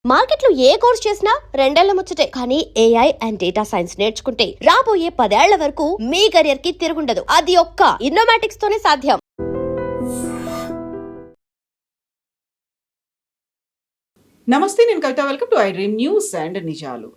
మార్కెట్లో ఏ కోర్స్ చేసినా రెండేళ్ల ముచ్చటే. కానీ ఏఐ అండ్ డేటా సైన్స్ నేర్చుకుంటే రాబోయే 10 ఏళ్ల వరకు మీ కెరియర్ కి తిరుగుండదు. అది ఒక్క ఇన్నోమాటిక్స్ తోనే సాధ్యం. నమస్తే, నేను Kavitha. Welcome to I dream news and నిజాలు.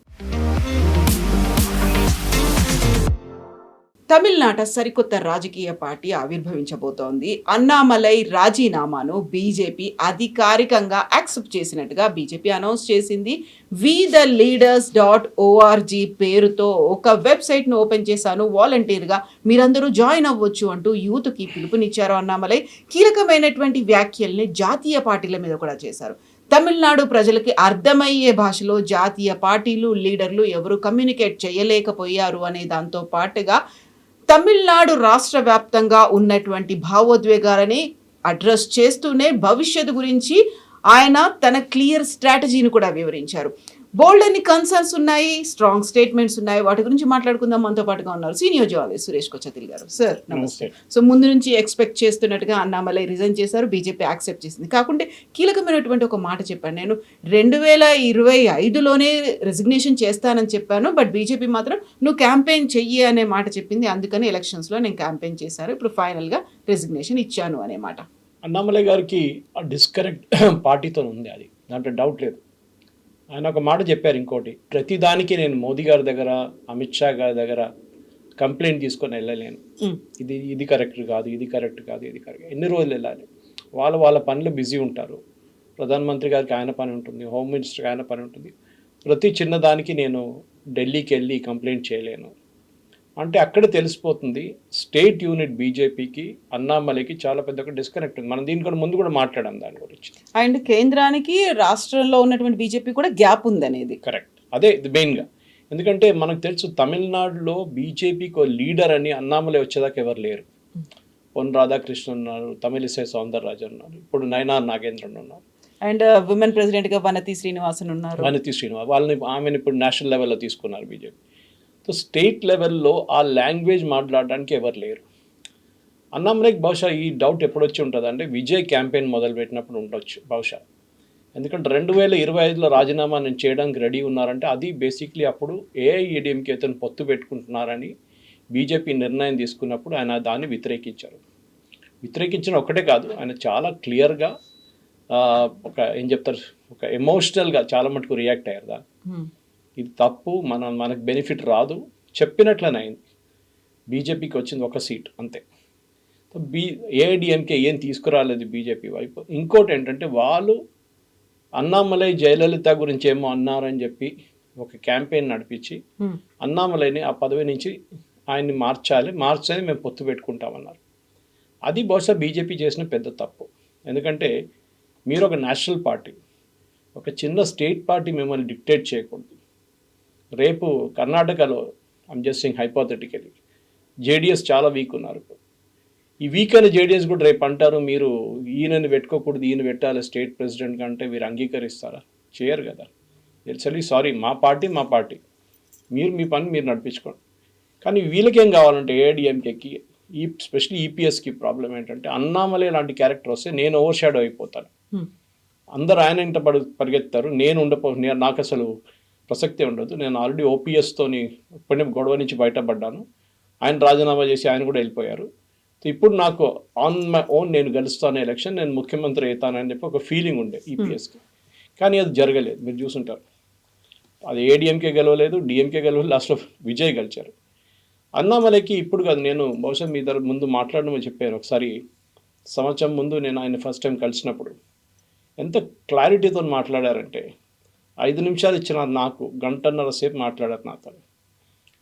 తమిళనాట సరికొత్త రాజకీయ పార్టీ ఆవిర్భవించబోతోంది. అన్నామలై రాజీనామాను బీజేపీ అధికారికంగా యాక్సెప్ట్ చేసినట్టుగా బీజేపీ అనౌన్స్ చేసింది. WeTheLeaders.org పేరుతో ఒక వెబ్సైట్ను ఓపెన్ చేశాను, వాలంటీర్గా మీరందరూ జాయిన్ అవ్వచ్చు అంటూ యూత్కి పిలుపునిచ్చారు అన్నామలై. కీలకమైనటువంటి వ్యాఖ్యల్ని జాతీయ పార్టీల మీద కూడా చేశారు. తమిళనాడు ప్రజలకి అర్థమయ్యే భాషలో జాతీయ పార్టీలు, లీడర్లు ఎవరు కమ్యూనికేట్ చేయలేకపోయారు అనే దాంతో పాటుగా తమిళనాడు రాష్ట్ర వ్యాప్తంగా ఉన్నటువంటి భావోద్వేగాలని అడ్రస్ చేస్తూనే భవిష్యత్తు గురించి ఆయన తన క్లియర్ స్ట్రాటజీని కూడా వివరించారు. బోల్డ్ అని కన్సర్న్స్ ఉన్నాయి, స్ట్రాంగ్ స్టేట్మెంట్స్ ఉన్నాయి. వాటి గురించి మాట్లాడుకుందాం. మనతో పాటుగా ఉన్నారు సీనియర్ జర్నలిస్ట్ సురేష్ కొచ్చతిల్ గారు. సార్ నమస్తే. సో ముందు నుంచి ఎక్స్పెక్ట్ చేస్తున్నట్టుగా అన్నామలై రిజైన్ చేశారు, బీజేపీ యాక్సెప్ట్ చేసింది. కాకుంటే కీలకమైనటువంటి ఒక మాట చెప్పాను, నేను 2025లోనే రెసిగ్నేషన్ చేస్తానని చెప్పాను, బట్ బీజేపీ మాత్రం నువ్వు క్యాంపెయిన్ చెయ్యి అనే మాట చెప్పింది. అందుకని ఎలక్షన్స్లో నేను క్యాంపెయిన్ చేశాను, ఇప్పుడు ఫైనల్గా రెసిగ్నేషన్ ఇచ్చాను అనే మాట. అన్నామలై గారికి ఆ డిస్కనెక్ట్ పార్టీతో ఉంది, అది దాంట్లో డౌట్ లేదు. ఆయన ఒక మాట చెప్పారు, ఇంకోటి, ప్రతిదానికి నేను మోదీ గారి దగ్గర, అమిత్ షా గారి దగ్గర కంప్లైంట్ తీసుకొని వెళ్ళలేను. ఇది కరెక్ట్ కాదు, ఇది కరెక్ట్ కాదు, ఇది కరెక్ట్. ఎన్ని రోజులు వెళ్ళాలి? వాళ్ళ పనులు బిజీ ఉంటారు. ప్రధానమంత్రి గారికి ఆయన పని ఉంటుంది, హోమ్ మినిస్టర్కి ఆయన పని ఉంటుంది. ప్రతి చిన్నదానికి నేను ఢిల్లీకి వెళ్ళి కంప్లైంట్ చేయలేను అంటే అక్కడ తెలిసిపోతుంది స్టేట్ యూనిట్ బీజేపీకి, అన్నామలైకి చాలా పెద్ద డిస్కనెక్ట్ ఉంది. మనం దీనికన్నా ముందు కూడా మాట్లాడాం దాని గురించి. అండ్ కేంద్రానికి రాష్ట్రంలో ఉన్నటువంటి బీజేపీ కూడా గ్యాప్ ఉంది అనేది కరెక్ట్. అదే ఇది మెయిన్గా. ఎందుకంటే మనకు తెలుసు తమిళనాడులో బీజేపీకి లీడర్ అని అన్నామలై వచ్చేదాకా ఎవరు లేరు. పొన్ రాధాకృష్ణన్ ఉన్నారు, తమిళిసై సౌందరరాజన్ ఉన్నారు, ఇప్పుడు నయనార్ నాగేంద్రన్ ఉన్నారు, అండ్ విమెన్ ప్రెసిడెంట్గా వనతి శ్రీనివాసన్ ఉన్నారు. ఆమెను ఇప్పుడు నేషనల్ లెవెల్లో తీసుకున్నారు బీజేపీ. సో స్టేట్ లెవెల్లో ఆ లాంగ్వేజ్ మాట్లాడడానికి ఎవరు లేరు. అన్నామలైకి బహుశా ఈ డౌట్ ఎప్పుడు వచ్చి ఉంటుంది అంటే విజయ్ క్యాంపెయిన్ మొదలుపెట్టినప్పుడు ఉండొచ్చు బహుశా. ఎందుకంటే 2025లో రాజీనామా నేను చేయడానికి రెడీ ఉన్నారంటే అది బేసిక్లీ అప్పుడు ఏఐఏడీఎంకే అతను పొత్తు పెట్టుకుంటున్నారని బీజేపీ నిర్ణయం తీసుకున్నప్పుడు ఆయన దాన్ని వ్యతిరేకించారు. వ్యతిరేకించిన ఒకటే కాదు, ఆయన చాలా క్లియర్గా ఒక ఏం చెప్తారు, ఒక ఎమోషనల్గా చాలా మటుకు రియాక్ట్ అయ్యారు. దాన్ని ఇది తప్పు, మనకు బెనిఫిట్ రాదు చెప్పినట్లనే అయింది. బీజేపీకి వచ్చింది ఒక సీట్ అంతే. ఏఐడిఎంకే ఏం తీసుకురాలేదు బీజేపీ వైపు. ఇంకోటి ఏంటంటే వాళ్ళు అన్నామలై జయలలిత గురించి ఏమో అన్నారని చెప్పి ఒక క్యాంపెయిన్ నడిపించి అన్నామలైని ఆ పదవి నుంచి ఆయన్ని మార్చాలి మేము పొత్తు పెట్టుకుంటామన్నారు. అది బహుశా బీజేపీ చేసిన పెద్ద తప్పు. ఎందుకంటే మీరు ఒక నేషనల్ పార్టీ, ఒక చిన్న స్టేట్ పార్టీ మిమ్మల్ని డిక్టేట్ చేయకూడదు. రేపు కర్ణాటకలో I'm just saying hypothetically JDS చాలా వీక్ ఉన్నారు. ఈ వీక్ అయిన జేడిఎస్ కూడా రేపు అంటారు మీరు ఈయనని పెట్టుకోకూడదు, ఈయన పెట్టాలి స్టేట్ ప్రెసిడెంట్ కంటే వీరు అంగీకరిస్తారా? చేయరు కదా. తెలుసలి సారీ, మా పార్టీ మీరు మీ పని మీరు నడిపించుకోండి. కానీ వీళ్ళకేం కావాలంటే ఏఐడిఎంకేకి స్పెషల్లీ ఈపీఎస్కి ప్రాబ్లం ఏంటంటే అన్నామలై లాంటి క్యారెక్టర్ వస్తే నేను ఓవర్ షాడో అయిపోతాను. అందరు ఆయన ఇంట పరిగెత్తారు, నాకు అసలు ప్రసక్తే ఉండదు. నేను ఆల్రెడీ ఓపీఎస్తోని ఇప్పటి గొడవ నుంచి బయటపడ్డాను. ఆయన రాజీనామా చేసి ఆయన కూడా వెళ్ళిపోయారు. ఇప్పుడు నాకు ఆన్ మై ఓన్ నేను గెలుస్తాను ఎలక్షన్, నేను ముఖ్యమంత్రి అవుతానని చెప్పి ఒక ఫీలింగ్ ఉండే ఈపీఎస్కి. కానీ అది జరగలేదు. మీరు చూసుంటారు, అది ఏడీఎంకే గెలవలేదు, డిఎంకే గెలవలేదు, లాస్ట్లో విజయ్ గెలిచారు. అన్నామలైకి ఇప్పుడు కాదు, నేను బహుశా మీ దగ్గర ముందు మాట్లాడమని చెప్పాను ఒకసారి, సంవత్సరం ముందు నేను ఆయన ఫస్ట్ టైం కలిసినప్పుడు ఎంత క్లారిటీతో మాట్లాడారంటే 5 నిమిషాలు ఇచ్చిన నాకు గంటన్నర సేపు మాట్లాడారు నాతో.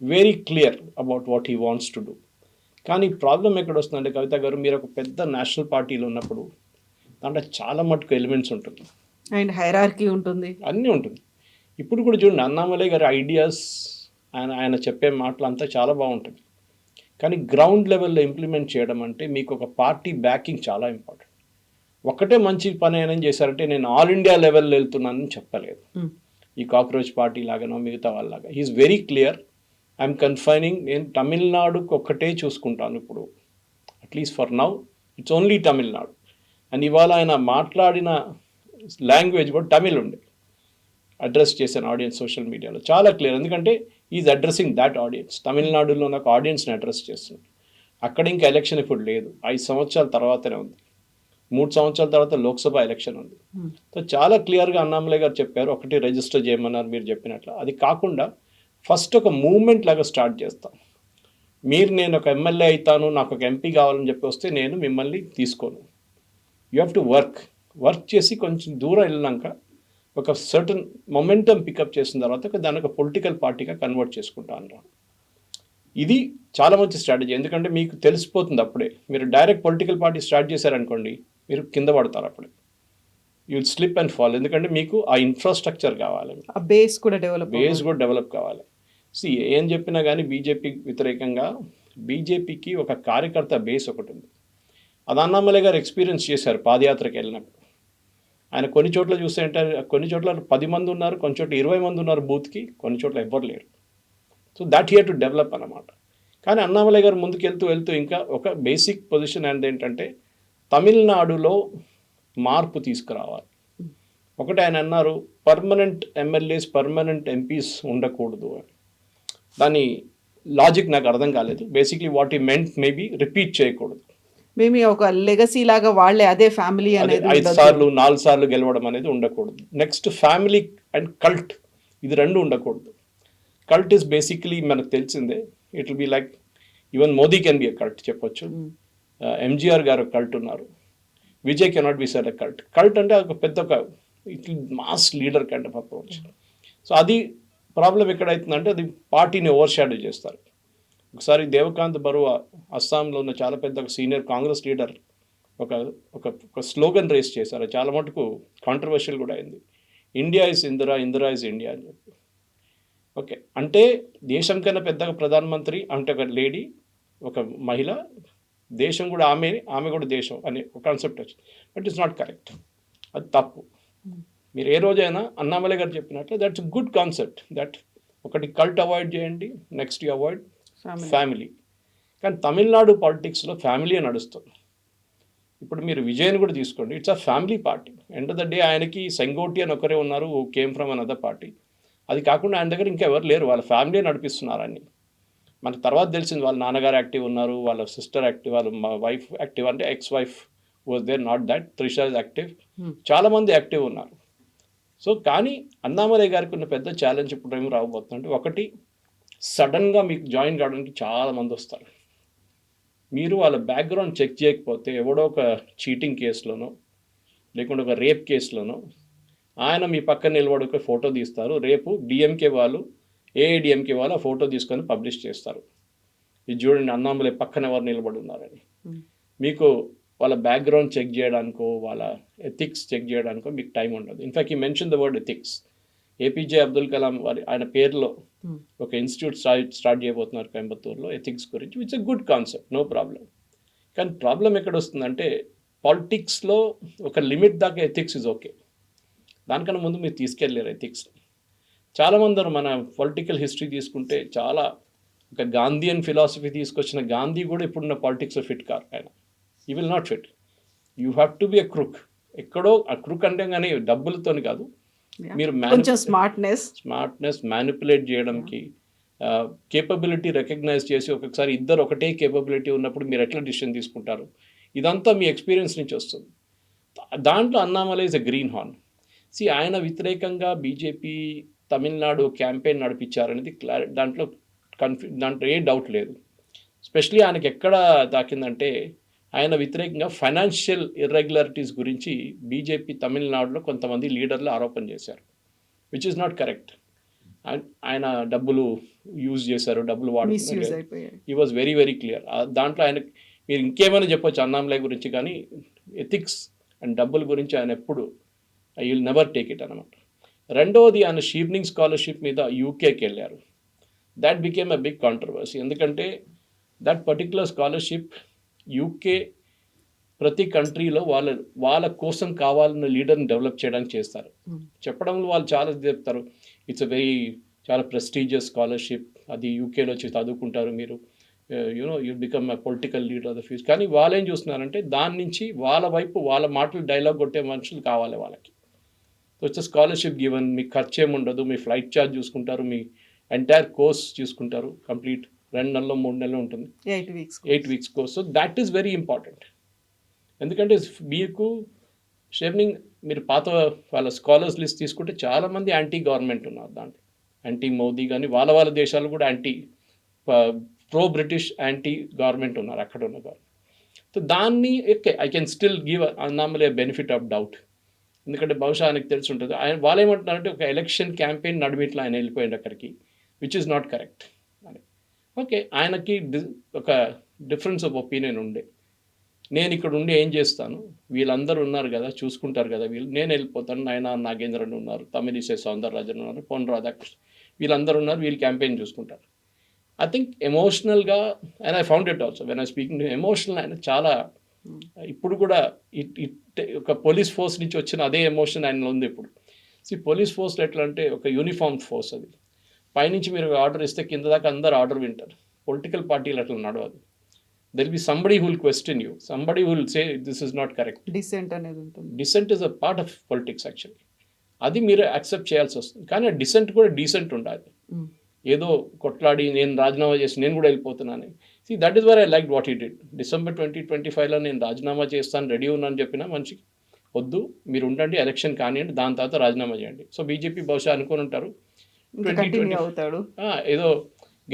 Very clear about what he wants to do. కానీ ప్రాబ్లం ఎక్కడ వస్తుందంటే కవిత గారు, మీరు ఒక పెద్ద నేషనల్ పార్టీలో ఉన్నప్పుడు దాంట్లో చాలా మటుకు ఎలిమెంట్స్ ఉంటుంది అండ్ హైరార్కీ ఉంటుంది, అన్నీ ఉంటుంది. ఇప్పుడు కూడా చూడండి, అన్నామలై గారి ఐడియాస్, ఆయన చెప్పే మాటలు అంతా చాలా బాగుంటుంది. కానీ గ్రౌండ్ లెవెల్లో ఇంప్లిమెంట్ చేయడం అంటే మీకు ఒక పార్టీ బ్యాకింగ్ చాలా ఇంపార్టెంట్. ఒక్కటే మంచి పని ఏం చేశారంటే నేను ఆల్ ఇండియా లెవెల్లో వెళ్తున్నానని చెప్పలేదు. ఈ కాక్రోచ్ పార్టీ లాగానో మిగతా వాళ్ళలాగా. He's very clear, I'm confining, నేను తమిళనాడుకు ఒక్కటే చూసుకుంటాను ఇప్పుడు, at least for now it's only Tamil Nadu. And ఇవాళ ఆయన మాట్లాడిన లాంగ్వేజ్ కూడా తమిళ్ ఉండే. అడ్రస్ చేశాను ఆడియన్స్ సోషల్ మీడియాలో చాలా క్లియర్. ఎందుకంటే ఈజ్ అడ్రస్సింగ్ దాట్ ఆడియన్స్. తమిళనాడులో నాకు ఆడియన్స్ని అడ్రస్ చేస్తున్నాను. అక్కడ ఇంకా ఎలక్షన్ ఇప్పుడు లేదు, 5 సంవత్సరాల తర్వాతనే ఉంది. 3 సంవత్సరాల తర్వాత లోక్సభ ఎలక్షన్ ఉంది. సో చాలా క్లియర్గా అన్నామలై గారు చెప్పారు, ఒకటి రిజిస్టర్ చేయమన్నారు మీరు చెప్పినట్లు. అది కాకుండా ఫస్ట్ ఒక మూవ్మెంట్ లాగా స్టార్ట్ చేస్తాం. నేను ఒక ఎమ్మెల్యే అవుతాను, నాకు ఒక ఎంపీ కావాలని చెప్పి వస్తే నేను మిమ్మల్ని తీసుకోను. యూ హ్యావ్ టు వర్క్ చేసి కొంచెం దూరం వెళ్ళినాక ఒక సర్టన్ మొమెంటం పికప్ చేసిన తర్వాత దాన్ని ఒక పొలిటికల్ పార్టీగా కన్వర్ట్ చేసుకుంటా అన్నారు. ఇది చాలా మంచి స్ట్రాటజీ. ఎందుకంటే మీకు తెలిసిపోతుంది అప్పుడే. మీరు డైరెక్ట్ పొలిటికల్ పార్టీ స్టార్ట్ చేశారనుకోండి, మీరు కింద పడతారు అప్పుడే. You slip and fall. ఎందుకంటే మీకు ఆ ఇన్ఫ్రాస్ట్రక్చర్ కావాలి, ఆ బేస్ కూడా డెవలప్ కావాలి. ఏం చెప్పినా కానీ బీజేపీ వ్యతిరేకంగా బీజేపీకి ఒక కార్యకర్త బేస్ ఒకటి ఉంది. అది అన్నామలై గారు ఎక్స్పీరియన్స్ చేశారు పాదయాత్రకి వెళ్ళినప్పుడు. ఆయన కొన్ని చోట్ల చూస్తే అంటే కొన్ని చోట్ల 10 మంది ఉన్నారు, కొన్ని చోట్ల 20 మంది ఉన్నారు బూత్కి, కొన్ని చోట్ల ఎవ్వరు లేరు. So that here to develop అన్నమాట. కానీ అన్నామలై గారు వెళ్తూ ఇంకా ఒక బేసిక్ పొజిషన్ అనేది ఏంటంటే తమిళనాడులో మార్పు తీసుకురావాలి. ఒకటి ఆయన అన్నారు, పర్మనెంట్ ఎమ్మెల్యేస్ పర్మనెంట్ ఎంపీస్ ఉండకూడదు అని. దాని లాజిక్ నాకు అర్థం కాలేదు. బేసిక్లీ వాట్ ఈ మెంట్ మేబీ రిపీట్ చేయకూడదు. మేబీ ఒక లెగసీ లాగా వాళ్ళే అదే ఫ్యామిలీ అనేది 5 సార్లు 4 సార్లు గెలవడం అనేది ఉండకూడదు. నెక్స్ట్ ఫ్యామిలీ అండ్ కల్ట్, ఇది 2 ఉండకూడదు. కల్ట్ ఈస్ బేసిక్లీ మనకు తెలిసిందే. It will be like even Modi can be a cult చెప్పొచ్చు. ఎంజీఆర్ గారు కల్ట్ ఉన్నారు. Vijay cannot be said a cult. Cult అంటే ఒక పెద్ద ఒక it mass leader kind of approach. So అది ప్రాబ్లం ఎక్కడైతుందంటే అది పార్టీని ఓవర్ షాడో చేస్తారు. ఒకసారి దేవకాంత్ బరువా అస్సాంలో ఉన్న చాలా పెద్ద ఒక సీనియర్ కాంగ్రెస్ లీడర్ ఒక స్లోగన్ రేస్ చేశారు. చాలా మటుకు కాంట్రవర్షియల్ కూడా అయింది. India is Indira, Indira is India అని చెప్పి. ఓకే, అంటే దేశం కన్నా పెద్దగా ప్రధానమంత్రి అంటే ఒక లేడీ, ఒక మహిళ, దేశం కూడా ఆమె కూడా దేశం అనే ఒక కాన్సెప్ట్ వచ్చింది. బట్ ఇట్స్ నాట్ కరెక్ట్, అది తప్పు. మీరు ఏ రోజైనా అన్నామలై గారు చెప్పినట్లు దట్స్ గుడ్ కాన్సెప్ట్. దట్ ఒకటి కల్ట్ అవాయిడ్ చేయండి, నెక్స్ట్ యూ అవాయిడ్ ఫ్యామిలీ. కానీ తమిళనాడు పాలిటిక్స్లో ఫ్యామిలీ నడుస్తుంది. ఇప్పుడు మీరు విజయ్ని కూడా తీసుకోండి, it's a family party. End of the day ఆయనకి సెంగోటి అని ఒకరే ఉన్నారు, came from an other party. అది కాకుండా ఆయన దగ్గర ఇంకా ఎవరు లేరు, వాళ్ళ ఫ్యామిలీ నడిపిస్తున్నారు అన్ని. మనకు తర్వాత తెలిసింది వాళ్ళ నాన్నగారు యాక్టివ్ ఉన్నారు, వాళ్ళ సిస్టర్ యాక్టివ్, వాళ్ళ వైఫ్ యాక్టివ్, అంటే ex wife was there, not that. Trisha is active, చాలామంది యాక్టివ్ ఉన్నారు. సో కానీ అన్నామలై గారికి ఉన్న పెద్ద ఛాలెంజ్ ఇప్పుడు ఏమి రాబోతుందంటే, ఒకటి సడన్గా మీకు జాయిన్ కావడానికి చాలామంది వస్తారు. మీరు వాళ్ళ బ్యాక్గ్రౌండ్ చెక్ చేయకపోతే ఎవడో ఒక చీటింగ్ కేసులోనో లేకుంటే ఒక రేప్ కేసులోనో ఆయన మీ పక్కన నిలబడి ఒక ఫోటో తీస్తారు. రేపు డిఎంకే వాళ్ళు, ఏఐడిఎంకే వాళ్ళు ఆ ఫోటో తీసుకొని పబ్లిష్ చేస్తారు. ఇది చూడండి అన్నామలై పక్కన ఎవరు నిలబడి ఉన్నారని. మీకు వాళ్ళ బ్యాక్గ్రౌండ్ చెక్ చేయడానికో వాళ్ళ ఎథిక్స్ చెక్ చేయడానికో మీకు టైం ఉండదు. ఇన్ఫ్యాక్ట్ ఈ mention the word ethics. APJ Abdul Kalam వారి ఆయన పేరులో ఒక ఇన్స్టిట్యూట్ స్టార్ట్ చేయబోతున్నారు కోయంబత్తూరులో ఎథిక్స్ గురించి. It's a good concept, no problem. కానీ ప్రాబ్లం ఎక్కడ వస్తుందంటే పాలిటిక్స్లో ఒక లిమిట్ దాకా ఎథిక్స్ ఇస్ ఓకే, దానికన్నా ముందు మీరు తీసుకెళ్ళారు ఎథిక్స్ని. చాలామంది మన పొలిటికల్ హిస్టరీ తీసుకుంటే చాలా ఒక గాంధీయన్ ఫిలాసఫీ తీసుకొచ్చిన గాంధీ కూడా ఇప్పుడున్న పాలిటిక్స్లో ఫిట్ కారు ఆయన. You will not fit. You have to be ఎ క్రుక్. ఎక్కడో ఆ క్రుక్ అంటే కానీ డబ్బులతోని కాదు, మీరు స్మార్ట్నెస్ మ్యానిపులేట్ చేయడానికి కేపబిలిటీ రికగ్నైజ్ చేసి ఒక్కొక్కసారి ఇద్దరు ఒకటే కేపబిలిటీ ఉన్నప్పుడు మీరు ఎట్లా డిసిషన్ తీసుకుంటారు, ఇదంతా మీ ఎక్స్పీరియన్స్ నుంచి వస్తుంది. దాంట్లో Annamalai is a green horn. ఆయన వ్యతిరేకంగా బీజేపీ తమిళనాడు క్యాంపెయిన్ నడిపించారనేది దాంట్లో ఏ డౌట్ లేదు. ఎస్పెషలీ ఆయనకి ఎక్కడ తాకిందంటే ఆయన వ్యతిరేకంగా ఫైనాన్షియల్ ఇర్రెగ్యులారిటీస్ గురించి బీజేపీ తమిళనాడులో కొంతమంది లీడర్లు ఆరోపణ చేశారు, విచ్ ఇస్ నాట్ కరెక్ట్. ఆయన డబ్బులు యూజ్ చేశారు, డబ్బులు వాడుతున్నారు. He was very very clear. దాంట్లో ఆయన మీరు ఇంకేమైనా చెప్పొచ్చు అన్నామలై గురించి, కానీ ఎథిక్స్ అండ్ డబ్బుల గురించి ఆయన ఎప్పుడు I will never take it అనమాట. రెండవది ఆయన షీర్నింగ్ స్కాలర్షిప్ మీద యూకేకి వెళ్ళారు. That became a big controversy. ఎందుకంటే దట్ పర్టికులర్ స్కాలర్షిప్ యూకే ప్రతి కంట్రీలో వాళ్ళ కోసం కావాలన్న లీడర్ని డెవలప్ చేయడానికి చేస్తారు. చెప్పడంలో వాళ్ళు చాలా చెప్తారు, ఇట్స్ ఎ వెరీ చాలా ప్రెస్టీజియస్ స్కాలర్షిప్, అది యూకేలో వచ్చి చదువుకుంటారు మీరు, you become a political leader of the future. కానీ వాళ్ళు ఏం చూస్తున్నారంటే దాని నుంచి వాళ్ళ వైపు వాళ్ళ మాటలు డైలాగ్ కొట్టే మనుషులు కావాలి వాళ్ళకి. వచ్చే స్కాలర్షిప్ గివెన్, మీకు ఖర్చు ఏమి ఉండదు, మీ ఫ్లైట్ ఛార్జ్ చూసుకుంటారు, మీ ఎంటైర్ కోర్స్ చూసుకుంటారు, కంప్లీట్ 2 నెలలు 3 నెలలు ఉంటుంది, 8 weeks course. So that is very important. ఎందుకంటే మీకు షెర్నింగ్, మీరు పాత వాళ్ళ స్కాలర్స్ లిస్ట్ తీసుకుంటే చాలామంది యాంటీ గవర్నమెంట్ ఉన్నారు దాంట్లో, యాంటీ మోదీ కానీ వాళ్ళ దేశాలు కూడా anti pro British anti government ఉన్నారు అక్కడ ఉన్న గవర్నమెంట్. సో దాన్ని I can still give Annamalai benefit of doubt, ఎందుకంటే బహుశా ఆయనకు తెలిసి ఉంటుంది. వాళ్ళు ఏమంటున్నారంటే ఒక ఎలక్షన్ క్యాంపెయిన్ నడిమిట్లో ఆయన వెళ్ళిపోయింది అక్కడికి, విచ్ ఇస్ నాట్ కరెక్ట్ అని. ఓకే, ఆయనకి ఒక డిఫరెన్స్ ఆఫ్ ఒపీనియన్ ఉండే, నేను ఇక్కడ ఉండి ఏం చేస్తాను, వీళ్ళందరూ ఉన్నారు కదా చూసుకుంటారు కదా వీళ్ళు, నేను వెళ్ళిపోతాను, నాగేంద్రన్ ఉన్నారు, తమిళిసై సౌందరరాజన్ ఉన్నారు, పొన్ రాధాకృష్ణ, వీళ్ళందరూ ఉన్నారు, వీళ్ళు క్యాంపెయిన్ చూసుకుంటారు. ఐ థింక్ ఎమోషనల్గా, and I found it also when I speaking, emotional ఆయన చాలా ఇప్పుడు కూడా ఒక పోలీస్ ఫోర్స్ నుంచి వచ్చిన అదే ఎమోషన్ ఆయనలో ఉంది ఇప్పుడు. పోలీస్ ఫోర్స్లో ఎట్లా అంటే ఒక యూనిఫామ్ ఫోర్స్, అది పైనుంచి మీరు ఆర్డర్ ఇస్తే కింద దాకా అందరు ఆర్డర్ వింటారు. పొలిటికల్ పార్టీలు అట్లా నడవదు. There will be somebody who will question you, somebody who will say this is not correct. Dissent అనేది ఉంటుంది. Dissent is a part of politics actually. అది మీరు యాక్సెప్ట్ చేయాల్సి వస్తుంది. కానీ ఆ డిసెంట్ కూడా డీసెంట్ ఉండాలి. ఏదో కొట్లాడి నేను రాజీనామా చేసి నేను కూడా వెళ్ళిపోతున్నాను. That is were I like what he did. December 2025లో నేను రాజీనామా చేస్తాను, రెడీ ఉన్నాను చెప్పిన మనిషికి, వద్దు మీరు ఉండండి, ఎలక్షన్ కానివ్వండి, దాని తర్వాత రాజీనామా చేయండి. సో బీజేపీ బహుశా అనుకుని ఉంటారు 2020 ఏదో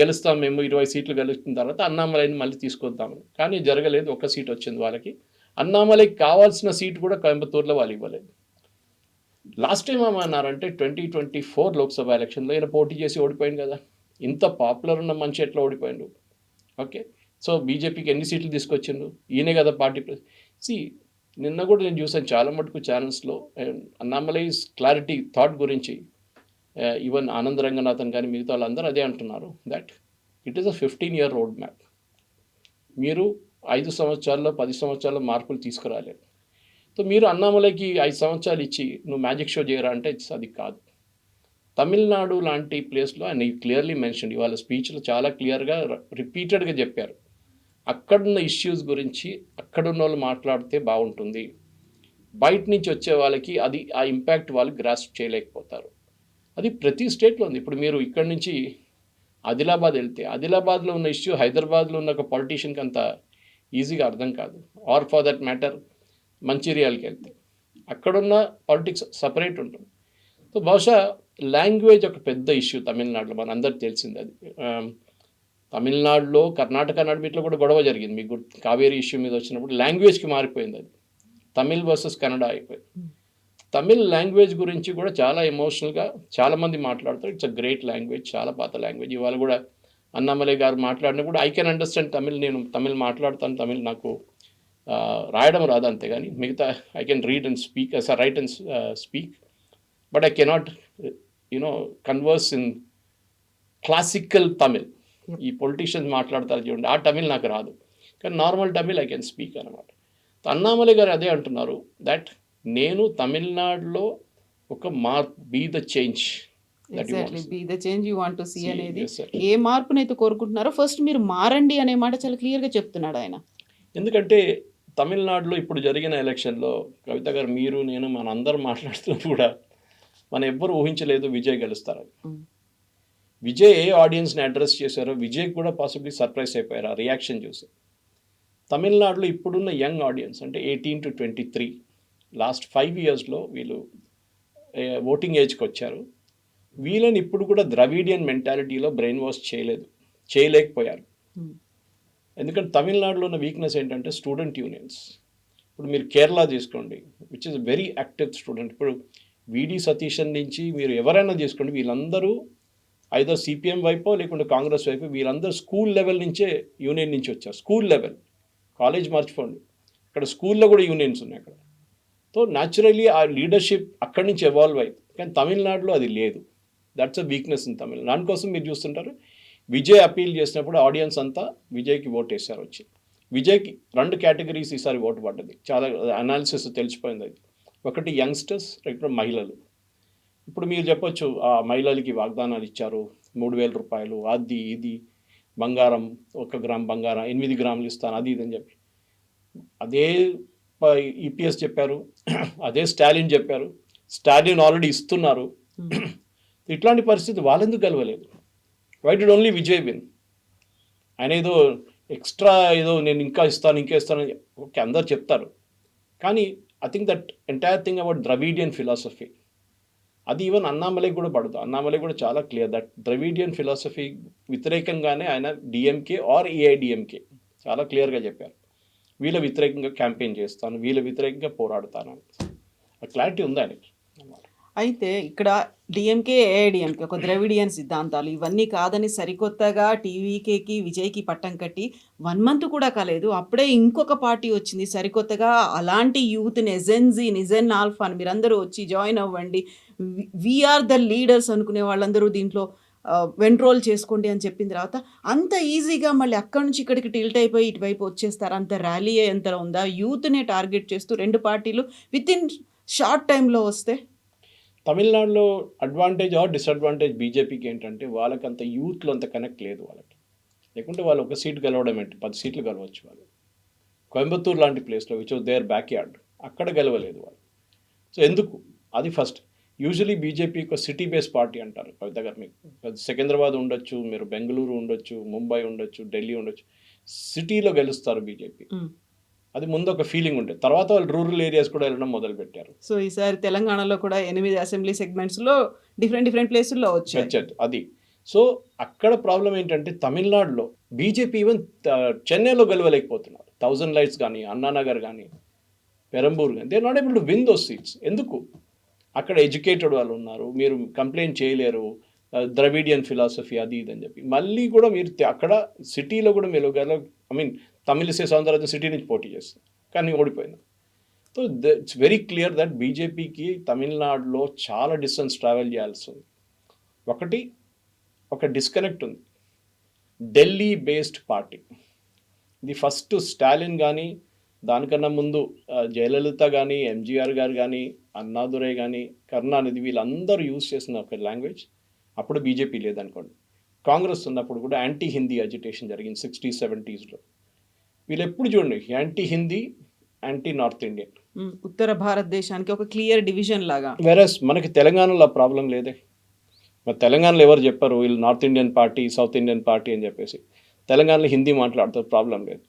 గెలుస్తాం మేము, 20 సీట్లు గెలుస్తున్న తర్వాత అన్నామలైని మళ్ళీ తీసుకొద్దామని. కానీ జరగలేదు, 1 సీట్ వచ్చింది వాళ్ళకి. అన్నామలైకి కావాల్సిన సీట్ కూడా కోయంబత్తూరులో వాళ్ళు ఇవ్వలేదు. లాస్ట్ టైం ఏమన్నారంటే 2024 లోక్సభ ఎలక్షన్లో ఈయన పోటీ చేసి ఓడిపోయింది కదా, ఇంత పాపులర్ ఉన్న మనిషి ఎట్లా ఓడిపోయిండు? ఓకే, సో బీజేపీకి ఎన్ని సీట్లు తీసుకొచ్చిండు? ఈయనే కదా పార్టీ. నిన్న కూడా నేను చూసాను చాలా మటుకు ఛానల్స్లో అన్నామలైస్ క్లారిటీ థాట్ గురించి, ఈవెన్ ఆనంద్ రంగనాథన్ కానీ మిగతా వాళ్ళందరూ అదే అంటున్నారు, that it is a 15-year road map. మీరు 5 సంవత్సరాల్లో 10 సంవత్సరాల్లో మార్పులు తీసుకురాలేరు. సో మీరు అన్నామలైకి 5 సంవత్సరాలు ఇచ్చి నువ్వు మ్యాజిక్ షో చేయరా అంటే అది కాదు. తమిళనాడు లాంటి ప్లేస్లో ఆయన క్లియర్లీ మెన్షన్, ఇవాళ స్పీచ్లో చాలా క్లియర్గా రిపీటెడ్గా చెప్పారు, అక్కడున్న ఇష్యూస్ గురించి అక్కడున్న వాళ్ళు మాట్లాడితే బాగుంటుంది, బయట నుంచి వచ్చే వాళ్ళకి అది ఆ ఇంపాక్ట్ వాళ్ళు గ్రాస్ప్ చేయలేకపోతారు. అది ప్రతి స్టేట్లో ఉంది. ఇప్పుడు మీరు ఇక్కడి నుంచి ఆదిలాబాద్ వెళ్తే ఆదిలాబాద్లో ఉన్న ఇష్యూ హైదరాబాద్లో ఉన్న ఒక పొలిటీషియన్కి అంత ఈజీగా అర్థం కాదు. ఆర్ ఫర్ దట్ మ్యాటర్ మంచిర్యాలకి వెళ్తే అక్కడున్న పాలిటిక్స్ సపరేట్ ఉంటుంది. సో బహుశా లాంగ్వేజ్ ఒక పెద్ద ఇష్యూ తమిళనాడులో, మన అందరికి తెలిసింది అది. తమిళనాడులో కర్ణాటక నడిమిట్లో కూడా గొడవ జరిగింది, మీకు కావేరీ ఇష్యూ మీద వచ్చినప్పుడు లాంగ్వేజ్కి మారిపోయింది అది, తమిళ్ వర్సెస్ కన్నడ అయిపోయింది. తమిళ్ లాంగ్వేజ్ గురించి కూడా చాలా ఎమోషనల్గా చాలామంది మాట్లాడతారు. ఇట్స్ అ గ్రేట్ లాంగ్వేజ్, చాలా పాత లాంగ్వేజ్. ఇవాళ కూడా అన్నామలై గారు మాట్లాడినా కూడా ఐ కెన్ అండర్స్టాండ్ తమిళ్, నేను తమిళ్ మాట్లాడతాను, తమిళ్ నాకు రాయడం రాదు అంతే, కానీ మిగతా I can read and speak as a right and speak, but I cannot converse in classical Tamil. ఈ పొలిటీషియన్స్ మాట్లాడతారు చూడండి, ఆ తమిళ్ నాకు రాదు, కానీ normal Tamil I can speak అనమాట. అన్నామలై గారు అదే అంటున్నారు, దట్ నేను తమిళనాడులో ఒక మార్పు, be the change. Be the change you want to see అనేది, ఏ మార్పునైతే కోరుకుంటున్నారో ఫస్ట్ మీరు మారండి అనే మాట చాలా క్లియర్గా చెప్తున్నాడు ఆయన. ఎందుకంటే తమిళనాడులో ఇప్పుడు జరిగిన ఎలక్షన్లో కవిత గారు, మీరు, నేను, మన అందరం మాట్లాడుతున్నప్పుడు కూడా మనం ఎవ్వరు ఊహించలేదు విజయ్ గెలుస్తారని. విజయ్ ఏ ఆడియన్స్ని అడ్రస్ చేశారో విజయ్ కూడా పాసిబ్లీ సర్ప్రైజ్ అయిపోయారు ఆ రియాక్షన్ చూసి. తమిళనాడులో ఇప్పుడున్న యంగ్ ఆడియన్స్ అంటే 18 to 23, లాస్ట్ 5 yearsలో వీళ్ళు ఓటింగ్ ఏజ్కి వచ్చారు. వీళ్ళని ఇప్పుడు కూడా ద్రవిడియన్ మెంటాలిటీలో బ్రెయిన్ వాష్ చేయలేకపోయారు. ఎందుకంటే తమిళనాడులో ఉన్న వీక్నెస్ ఏంటంటే స్టూడెంట్ యూనియన్స్. ఇప్పుడు మీరు కేరళ తీసుకోండి, which is very active student. ఇప్పుడు విడి సతీశన్ నుంచి మీరు ఎవరైనా తీసుకోండి, వీళ్ళందరూ ఐదర్ సిపిఎం వైపో లేకుంటే కాంగ్రెస్ వైపు, వీళ్ళందరూ స్కూల్ లెవెల్ నుంచే యూనియన్ నుంచి వచ్చారు. స్కూల్ లెవెల్, కాలేజ్ మర్చిపోండి, ఇక్కడ స్కూల్లో కూడా యూనియన్స్ ఉన్నాయి అక్కడ. సో న్యాచురల్లీ ఆ లీడర్షిప్ అక్కడి నుంచి ఎవాల్వ్ అయింది. కానీ తమిళనాడులో అది లేదు. దట్స్ అ వీక్నెస్ ఇన్ తమిళ. దానికోసం మీరు చూస్తుంటారు విజయ్ అపీల్ చేసినప్పుడు ఆడియన్స్ అంతా విజయ్కి ఓట్ వేశారు వచ్చి. విజయ్కి 2 కేటగిరీస్ ఈసారి ఓటు పడ్డది, చాలా అనాలిసిస్ తెలిసిపోయింది అది. ఒకటి యంగ్స్టర్స్, రెండు మహిళలు. ఇప్పుడు మీరు చెప్పొచ్చు ఆ మహిళలకి వాగ్దానాలు ఇచ్చారు, 3,000 రూపాయలు, అది ఇది, బంగారం 1 గ్రామ్ బంగారం 8 గ్రాములు ఇస్తాను, అది ఇది అని చెప్పి అదే ఈపీఎస్ చెప్పారు, అదే స్టాలిన్ చెప్పారు. స్టాలిన్ ఆల్రెడీ ఇస్తున్నారు. ఇట్లాంటి పరిస్థితి వాళ్ళెందుకు గెలవలేదు? Why did only Vijay win? ఆయన ఏదో ఎక్స్ట్రా ఏదో నేను ఇంకా ఇస్తాను ఓకే అందరు చెప్తారు, కానీ I think that entire thing about Dravidian philosophy అది ఈవెన్ అన్నామలైకి కూడా పడదు. అన్నామలై కూడా చాలా క్లియర్ దట్ ద్రవిడియన్ ఫిలాసఫీ వ్యతిరేకంగానే ఆయన డిఎంకే ఆర్ ఏఐడిఎంకే చాలా క్లియర్గా చెప్పారు, వీళ్ళ వ్యతిరేకంగా క్యాంపెయిన్ చేస్తాను, వీళ్ళ వ్యతిరేకంగా పోరాడుతాను అని. ఆ క్లారిటీ ఉందా ఆయనకి? అయితే ఇక్కడ డిఎంకే ఏఐడిఎంకే ఒక ద్రవిడియన్ సిద్ధాంతాలు ఇవన్నీ కాదని సరికొత్తగా టీవీకేకి విజయ్కి పట్టం కట్టి 1 month కూడా కాలేదు, అప్పుడే ఇంకొక పార్టీ వచ్చింది సరికొత్తగా. అలాంటి యూత్ నిజెన్జీ నిజెన్ ఆల్ఫా అని మీరందరూ వచ్చి జాయిన్ అవ్వండి, వీఆర్ ద లీడర్స్ అనుకునే వాళ్ళందరూ దీంట్లో వెంట్రోల్ చేసుకోండి అని చెప్పిన తర్వాత అంత ఈజీగా మళ్ళీ అక్కడి నుంచి ఇక్కడికి టిల్ట్ అయిపోయి ఇటువైపు వచ్చేస్తారు? అంత ర్యాలీ ఎంత ఉందా? యూత్నే టార్గెట్ చేస్తూ 2 పార్టీలు విత్ ఇన్ షార్ట్ టైంలో వస్తే? తమిళనాడులో అడ్వాంటేజ్ ఆర్ డిసడ్వాంటేజ్ బీజేపీకి ఏంటంటే వాళ్ళకి అంత యూత్లో అంత కనెక్ట్ లేదు వాళ్ళకి. లేకుంటే వాళ్ళు ఒక సీట్ గెలవడం ఏంటి, 10 సీట్లు గెలవచ్చు వాళ్ళు. కోయంబత్తూరు లాంటి ప్లేస్లో which was there backyard, అక్కడ గెలవలేదు వాళ్ళు. సో ఎందుకు? అది ఫస్ట్. యూజువలీ బీజేపీ ఒక సిటీ బేస్ పార్టీ అంటారు. దగ్గర మీకు సికింద్రాబాద్ ఉండొచ్చు, మీరు బెంగళూరు ఉండొచ్చు, ముంబై ఉండొచ్చు, ఢిల్లీ ఉండొచ్చు, సిటీలో గెలుస్తారు బీజేపీ. అది ముందు ఒక ఫీలింగ్ ఉండే, తర్వాత వాళ్ళు రూరల్ ఏరియాస్ కూడా వెళ్ళడం మొదలుపెట్టారు. సో ఈసారి తెలంగాణలో కూడా 8 అసెంబ్లీ సెగ్మెంట్స్లో డిఫరెంట్ ప్లేసుల్లో వచ్చాయి అది. సో అక్కడ ప్రాబ్లం ఏంటంటే తమిళనాడులో బీజేపీ ఈవెన్ చెన్నైలో గెలవలేకపోతున్నారు. 1000 లైట్స్ కానీ, అన్నానగర్ కానీ, పెరంబూర్ కానీ, they not able to win those seats. ఎందుకు? అక్కడ ఎడ్యుకేటెడ్ వాళ్ళు ఉన్నారు, మీరు కంప్లైంట్ చేయలేరు, ద్రవిడియన్ ఫిలాసఫీ అది ఇది అని చెప్పి. మళ్ళీ కూడా మీరు అక్కడ సిటీలో కూడా మీరు తమిళిసై సౌందర్య సిటీ నుంచి పోటీ చేస్తారు, కానీ ఓడిపోయింది. So it's very clear that బీజేపీకి తమిళనాడులో చాలా డిస్టెన్స్ ట్రావెల్ చేయాల్సి ఉంది. ఒక డిస్కనెక్ట్ ఉంది. ఢిల్లీ బేస్డ్ పార్టీ ఇది ఫస్ట్ స్టాలిన్ కానీ, దానికన్నా ముందు జయలలిత కానీ, ఎంజీఆర్ గారు కానీ, అన్నాదురై కానీ, కరుణానిధి వీళ్ళందరూ యూజ్ చేసిన ఒక లాంగ్వేజ్. అప్పుడు బీజేపీ లేదనుకోండి. కాంగ్రెస్ ఉన్నప్పుడు కూడా యాంటీ హిందీ అజిటేషన్ జరిగింది 60s, 70s. వీళ్ళు ఎప్పుడు చూడండి anti Hindi, anti north Indian, ఉత్తర భారతదేశానికి ఒక క్లియర్ డివిజన్ లాగా. వెరస్ మనకి తెలంగాణలో ప్రాబ్లం లేదే. మరి తెలంగాణలో ఎవరు చెప్పారు వీళ్ళు north Indian party, south Indian party అని చెప్పేసి? తెలంగాణలో హిందీ మాట్లాడతారు, ప్రాబ్లం లేదు.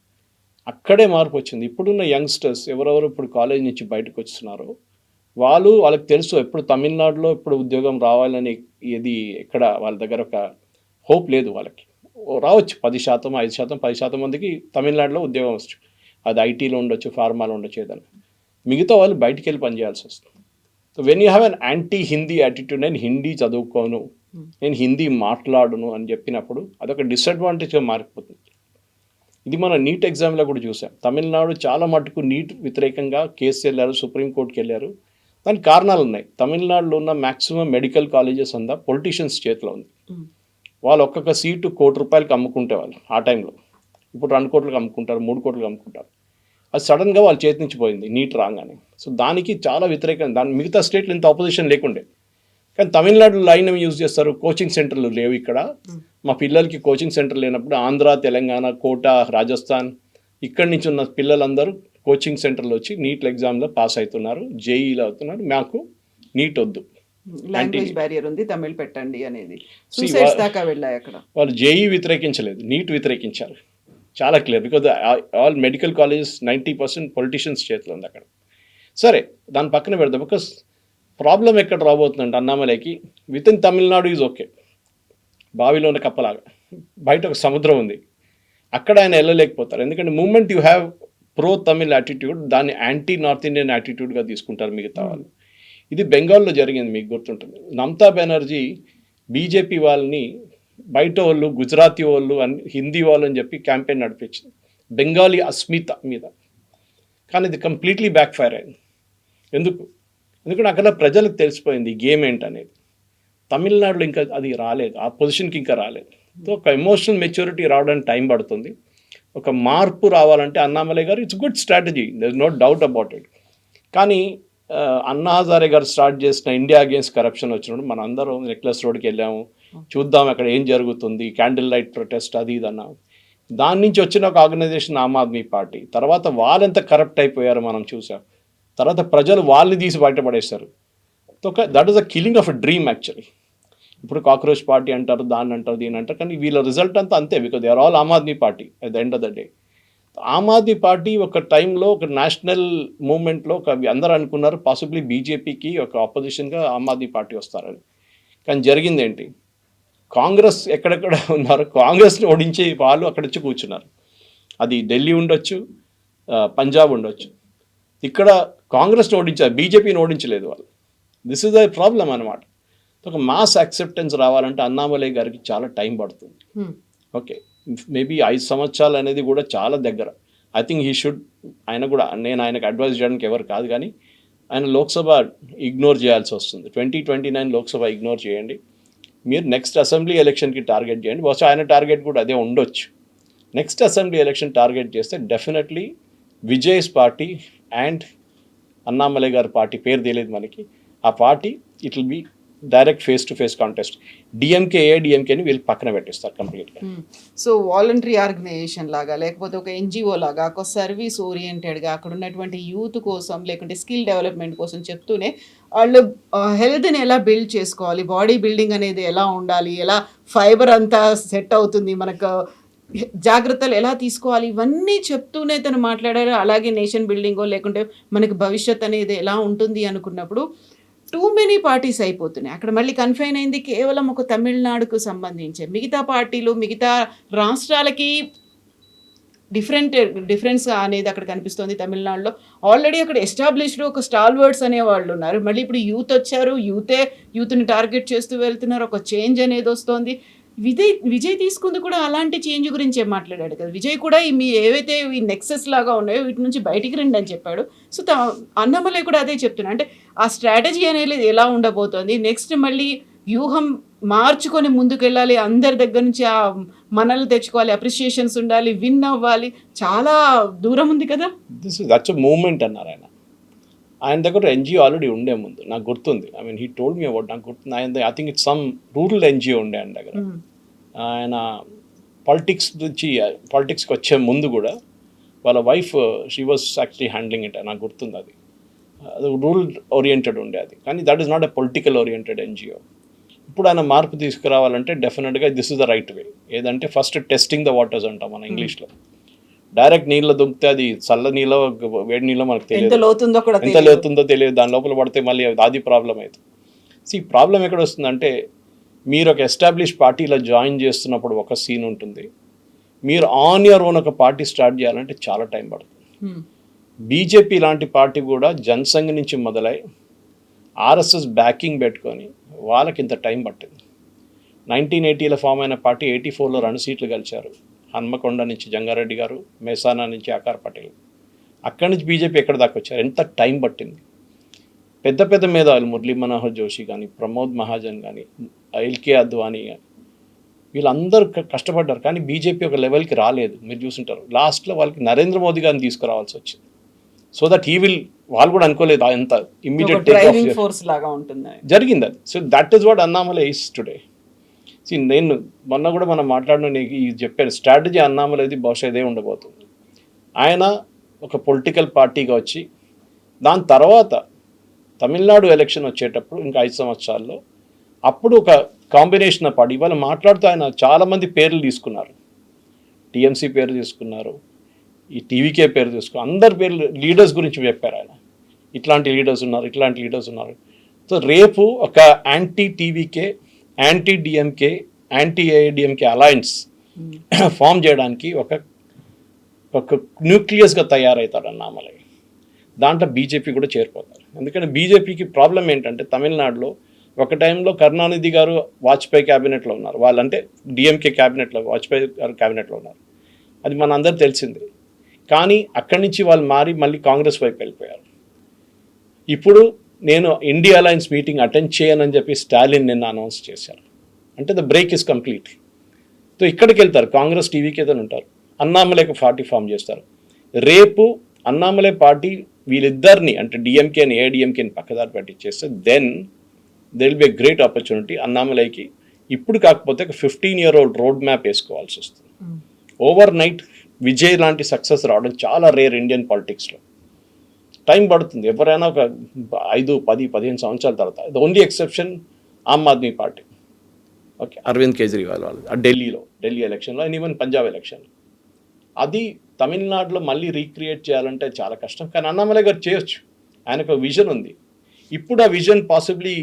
అక్కడే మార్పు వచ్చింది. ఇప్పుడున్న యంగ్స్టర్స్ ఎవరెవరు ఇప్పుడు కాలేజ్ నుంచి బయటకు వస్తున్నారో వాళ్ళకి తెలుసు ఎప్పుడు తమిళనాడులో ఇప్పుడు ఉద్యోగం రావాలని ఇది ఎక్కడ వాళ్ళ దగ్గర ఒక హోప్ లేదు. వాళ్ళకి రావచ్చు 10%, 5%, 10% మందికి తమిళనాడులో ఉద్యోగం వచ్చు. అది ఐటీలో ఉండొచ్చు, ఫార్మాలో ఉండొచ్చు, ఏదైనా. మిగతా వాళ్ళు బయటికి వెళ్ళి పనిచేయాల్సి వస్తుంది. So when you have an anti Hindi attitude, నేను హిందీ చదువుకోను, నేను హిందీ మాట్లాడను అని చెప్పినప్పుడు అదొక డిసడ్వాంటేజ్గా మారిపోతుంది. ఇది మన నీట్ ఎగ్జామ్లో కూడా చూసాం. తమిళనాడు చాలా మటుకు నీట్ వ్యతిరేకంగా కేసు వెళ్ళారు, సుప్రీంకోర్టుకి వెళ్ళారు. దానికి కారణాలు ఉన్నాయి. తమిళనాడులో ఉన్న మ్యాక్సిమం మెడికల్ కాలేజెస్ అంతా పొలిటీషియన్స్ చేతిలో ఉంది. వాళ్ళు ఒక్కొక్క సీటు ₹1,00,00,000 అమ్ముకుంటేవాళ్ళు ఆ టైంలో. ఇప్పుడు 2 కోట్లకు అమ్ముకుంటారు, 3 కోట్లకు అమ్ముకుంటారు. అది సడన్గా వాళ్ళ చేతి నుంచి పోయింది నీట్ రాగానే. సో దానికి చాలా వ్యతిరేకంగా, దాని మిగతా స్టేట్లు ఇంత ఆపోజిషన్ లేకుండే. కానీ తమిళనాడు లైన్ ఏమి యూజ్ చేస్తారు, కోచింగ్ సెంటర్లు లేవు ఇక్కడ. మా పిల్లలకి కోచింగ్ సెంటర్ లేనప్పుడు ఆంధ్ర, తెలంగాణ, కోటా, రాజస్థాన్ ఇక్కడి నుంచి ఉన్న పిల్లలందరూ కోచింగ్ సెంటర్లో వచ్చి నీట్ ఎగ్జామ్లో పాస్ అవుతున్నారు, జేఈలో అవుతున్నారు. మాకు నీట్ వద్దు, లాంగ్వేజ్ బ్యారియర్ ఉంది, తమిళ్ పెట్టండి అనేది. సూసైడ్స్ దాకా వెళ్ళాయి అక్కడ. వాళ్ళు జేఈ వ్యతిరేకించలేదు, నీట్ వ్యతిరేకించారు. చాలా clear, because all medical colleges 90% politicians చేతిలో ఉంది అక్కడ. సరే దాని పక్కన పెడదాం. బికాస్ ప్రాబ్లం ఎక్కడ రాబోతుందంటే అన్నామలైకి with in Tamil Nadu is okay, బావిలో ఉన్న కప్పలాగా. బయట ఒక సముద్రం ఉంది, అక్కడ ఆయన వెళ్ళలేకపోతారు. ఎందుకంటే moment you have pro Tamil attitude, దాన్ని యాంటీ నార్త్ ఇండియన్ యాటిట్యూడ్గా తీసుకుంటారు మిగతా వాళ్ళు. ఇది బెంగాల్లో జరిగింది, మీకు గుర్తుంటుంది. మమతా బెనర్జీ బీజేపీ వాళ్ళని బయట వాళ్ళు, గుజరాతీ వాళ్ళు, హిందీ వాళ్ళు అని చెప్పి క్యాంపెయిన్ నడిపించింది బెంగాలీ అస్మిత మీద. కానీ ఇది కంప్లీట్లీ బ్యాక్ ఫైర్ అయింది. ఎందుకంటే అక్కడ ప్రజలకు తెలిసిపోయింది ఈ గేమ్ ఏంటనేది. తమిళనాడులో ఇంకా అది రాలేదు, ఆ పొజిషన్కి ఇంకా రాలేదు. సో ఒక ఎమోషనల్ మెచ్యూరిటీ రావడానికి టైం పడుతుంది. ఒక మార్పు రావాలంటే అన్నామలై గారు it's good strategy, there is no doubt about it. కానీ అన్నా హజారే గారు స్టార్ట్ చేసిన ఇండియా అగేన్స్ట్ కరప్షన్ వచ్చినప్పుడు మన అందరం నెక్లెస్ రోడ్కి వెళ్ళాము, చూద్దాం అక్కడ ఏం జరుగుతుంది, క్యాండిల్ లైట్ ప్రొటెస్ట్ అది ఇది అన్నాము. దాని నుంచి వచ్చిన ఒక ఆర్గనైజేషన్ ఆమ్ ఆద్మీ పార్టీ. తర్వాత వాళ్ళెంత కరప్ట్ అయిపోయారో మనం చూసాం. తర్వాత ప్రజలు వాళ్ళని తీసి బయటపడేస్తారు. That is a killing of a dream actually. ఇప్పుడు కాక్రోచ్ పార్టీ అంటారు, దాన్ని అంటారు, దీని అంటారు, కానీ వీళ్ళ రిజల్ట్ అంతా అంతే, because they are all Aam Aadmi party at the end of the day. Aam Aadmi party ఒక టైంలో ఒక నేషనల్ మూవ్మెంట్లో అందరూ అనుకున్నారు పాసిబ్లీ బీజేపీకి ఒక ఆపోజిషన్గా ఆమ్ ఆద్మీ పార్టీ వస్తారని. కానీ జరిగింది ఏంటి? కాంగ్రెస్ ఎక్కడెక్కడ ఉన్నారు, కాంగ్రెస్ని ఓడించి వాళ్ళు అక్కడ వచ్చి కూర్చున్నారు. అది ఢిల్లీ ఉండొచ్చు, పంజాబ్ ఉండొచ్చు. ఇక్కడ కాంగ్రెస్ని ఓడించారు, బీజేపీని ఓడించలేదు వాళ్ళు. దిస్ ఇస్ ద ప్రాబ్లం అనమాట. ఒక మాస్ యాక్సెప్టెన్స్ రావాలంటే అన్నామలై గారికి చాలా టైం పడుతుంది. ఓకే, మేబీ 5 సంవత్సరాలు అనేది కూడా చాలా దగ్గర. ఐ థింక్ హీ షుడ్, ఆయన కూడా, నేను ఆయనకు అడ్వైజ్ చేయడానికి ఎవరు కాదు, కానీ ఆయన లోక్సభ ఇగ్నోర్ చేయాల్సి వస్తుంది. 2029 లోక్సభ ఇగ్నోర్ చేయండి. మీరు నెక్స్ట్ అసెంబ్లీ ఎలక్షన్కి టార్గెట్ చేయండి. బహుశా ఆయన టార్గెట్ కూడా అదే ఉండొచ్చు. నెక్స్ట్ అసెంబ్లీ ఎలక్షన్ టార్గెట్ చేస్తే definitely Vijay's party and Annamalai గారి పార్టీ, పేరు తెలియదు మనకి, ఆ party it will be direct face to face contest. డిఎంకేని వీళ్ళు పక్కన పెట్టిస్తారు కంప్లీట్గా. సో వాలంటరీ ఆర్గనైజేషన్ లాగా, లేకపోతే ఒక ఎన్జిఓ లాగా, ఒక సర్వీస్ ఓరియంటెడ్గా అక్కడ ఉన్నటువంటి యూత్ కోసం, లేకుంటే స్కిల్ డెవలప్మెంట్ కోసం చెప్తూనే వాళ్ళు హెల్త్ని ఎలా బిల్డ్ చేసుకోవాలి, బాడీ బిల్డింగ్ అనేది ఎలా ఉండాలి, ఎలా ఫైబర్ అంతా సెట్ అవుతుంది, మనకు జాగ్రత్తలు ఎలా తీసుకోవాలి, ఇవన్నీ చెప్తూనే తను మాట్లాడారు. అలాగే నేషన్ బిల్డింగో లేకుంటే మనకి భవిష్యత్ అనేది ఎలా ఉంటుంది అనుకున్నప్పుడు టూ మెనీ పార్టీస్ అయిపోతున్నాయి. అక్కడ మళ్ళీ కన్ఫైన్ అయింది కేవలం ఒక తమిళనాడుకు సంబంధించి. మిగతా పార్టీలు, మిగతా రాష్ట్రాలకి డిఫరెన్స్ అనేది అక్కడ కనిపిస్తుంది. తమిళనాడులో ఆల్రెడీ అక్కడ ఎస్టాబ్లిష్డ్ ఒక స్టాల్వర్డ్స్ అనే వాళ్ళు ఉన్నారు. మళ్ళీ ఇప్పుడు యూత్ వచ్చారు, యూత్ని టార్గెట్ చేస్తూ వెళ్తున్నారు. ఒక చేంజ్ అనేది వస్తుంది. విజయ్ తీసుకుంది కూడా అలాంటి చేంజ్ గురించే మాట్లాడాడు కదా. విజయ్ కూడా మీ ఏవైతే ఈ నెక్సెస్ లాగా ఉన్నాయో వీటి నుంచి బయటికి రండి అని చెప్పాడు. సో అన్నమలై కూడా అదే చెప్తున్నా. అంటే ఆ స్ట్రాటజీ అనేది ఎలా ఉండబోతోంది, నెక్స్ట్ మళ్ళీ వ్యూహం మార్చుకొని ముందుకెళ్ళాలి, అందరి దగ్గర నుంచి ఆ మనల్ని తెచ్చుకోవాలి, అప్రిషియేషన్స్ ఉండాలి, విన్ అవ్వాలి, చాలా దూరం ఉంది కదా. దట్స్ ఎ మూవ్మెంట్ అన్నారు ఆయన దగ్గర ఎన్జిఓ ఆల్రెడీ ఉండే ముందు నాకు గుర్తుంది. I mean he told me about, నాకు గుర్తుంది. ఆయన I think it's some rural NGO ఉండే ఆయన దగ్గర. ఆయన పాలిటిక్స్కి వచ్చే ముందు కూడా వాళ్ళ wife she was actually handling it, నాకు గుర్తుంది. అది రూరల్ ఓరియంటెడ్ ఉండే అది, కానీ that is not a political oriented NGO. ఇప్పుడు ఆయన మార్పు తీసుకురావాలంటే డెఫినెట్గా this is the right way. ఏదంటే ఫస్ట్ టెస్టింగ్ ద వాటర్స్ అంటాం మన ఇంగ్లీష్లో. డైరెక్ట్ నీళ్ళు దుంకితే అది చల్ల నీళ్ళో వేడి నీళ్ళో మనకు తెలియదు, ఎంత లోతుందో తెలియదు. దాని లోపల పడితే మళ్ళీ అది ప్రాబ్లం అవుతుంది. ఈ ప్రాబ్లం ఎక్కడ వస్తుందంటే, మీరు ఒక ఎస్టాబ్లిష్ పార్టీలో జాయిన్ చేస్తున్నప్పుడు ఒక సీన్ ఉంటుంది, మీరు ఆన్ యువర్ ఓన్ ఒక పార్టీ స్టార్ట్ చేయాలంటే చాలా టైం పడుతుంది. బీజేపీ లాంటి పార్టీ కూడా జనసంఘ్ నుంచి మొదలై ఆర్ఎస్ఎస్ బ్యాకింగ్ పెట్టుకొని వాళ్ళకి ఇంత టైం పట్టింది. 1980లో ఫామ్ అయిన పార్టీ 84లో 2 సీట్లు గెలిచారు. హన్మకొండ నుంచి జంగారెడ్డి గారు, మేసానా నుంచి ఆకార్ పటేల్. అక్కడి నుంచి బీజేపీ ఎక్కడ దాకా వచ్చారు, ఎంత టైం పట్టింది. పెద్ద పెద్ద మేధావులు మురళీ మనోహర్ జోషి కానీ, ప్రమోద్ మహాజన్ కానీ, ఎల్కే అద్వానీ కానీ, వీళ్ళందరూ కష్టపడ్డారు. కానీ బీజేపీ ఒక లెవెల్కి రాలేదు. మీరు చూసుంటారు లాస్ట్లో వాళ్ళకి నరేంద్ర మోదీ గారిని తీసుకురావాల్సి వచ్చింది. సో దట్ హీ విల్, వాళ్ళు కూడా అనుకోలేదు ఎంత ఇమ్మీడియట్ ఫోర్స్ లాగా ఉంటుంది జరిగింది అది. So that is what Annamalai is today. నేను మొన్న కూడా మనం మాట్లాడిన చెప్పాను స్ట్రాటజీ అన్నామలైది బహుశా ఇదే ఉండబోతుంది. ఆయన ఒక పొలిటికల్ పార్టీగా వచ్చి దాని తర్వాత తమిళనాడు ఎలక్షన్ వచ్చేటప్పుడు ఇంకా 5 సంవత్సరాల్లో అప్పుడు ఒక కాంబినేషన్ ఆఫ్ పార్టీ. ఇవాళ మాట్లాడుతూ ఆయన చాలామంది పేర్లు తీసుకున్నారు, టీఎంసీ పేరు తీసుకున్నారు, ఈ టీవీకే పేరు తీసుకున్నారు, అందరి పేర్లు లీడర్స్ గురించి చెప్పారు ఆయన. ఇట్లాంటి లీడర్స్ ఉన్నారు. సో రేపు ఒక anti TVK, anti DMK, anti AIADMK alliance form చేయడానికి ఒక న్యూక్లియస్గా తయారవుతాడు అన్నామలై. దాంట్లో బీజేపీ కూడా చేరిపోతారు. ఎందుకంటే బీజేపీకి ప్రాబ్లం ఏంటంటే తమిళనాడులో ఒక టైంలో కరుణానిధి గారు వాజ్పేయి క్యాబినెట్లో ఉన్నారు, వాళ్ళంటే డిఎంకే క్యాబినెట్లో, వాజ్పేయి గారు క్యాబినెట్లో ఉన్నారు. అది మన అందరూ తెలిసిందే. కానీ అక్కడి నుంచి వాళ్ళు మారి మళ్ళీ కాంగ్రెస్ వైపు వెళ్ళిపోయారు. ఇప్పుడు నేను ఇండియా అలయన్స్ మీటింగ్ అటెండ్ చేయనని చెప్పి స్టాలిన్ నిన్న అనౌన్స్ చేశారు. అంటే the break is complete. So ఇక్కడికి వెళ్తారు, కాంగ్రెస్ టీవీకి ఏదైనా ఉంటారు, అన్నామలైకి పార్టీ ఫామ్ చేస్తారు. రేపు అన్నామలై పార్టీ వీళ్ళిద్దరిని అంటే డిఎంకేని ఏఐడిఎంకేని పక్కదారి పట్టించేస్తే then there will be a great opportunity అన్నామలైకి. ఇప్పుడు కాకపోతే ఒక 15-year-old రోడ్ మ్యాప్ వేసుకోవాల్సి వస్తుంది. ఓవర్ నైట్ విజయ్ లాంటి సక్సెస్ రావడం చాలా రేర్ ఇండియన్ పాలిటిక్స్లో. టైం పడుతుంది. ఎవరైనా ఒక 5, 10, 15 సంవత్సరాల తర్వాత. The only exception Aam Aadmi party, okay, Arvind Kejriwal వాళ్ళు ఢిల్లీ ఎలక్షన్లో అండ్ ఈవెన్ పంజాబ్ ఎలక్షన్లో. అది తమిళనాడులో మళ్ళీ రీక్రియేట్ చేయాలంటే చాలా కష్టం. కానీ అన్నామలై గారు చేయొచ్చు, ఆయనకు ఒక విజన్ ఉంది. ఇప్పుడు ఆ విజన్ పాసిబ్లీ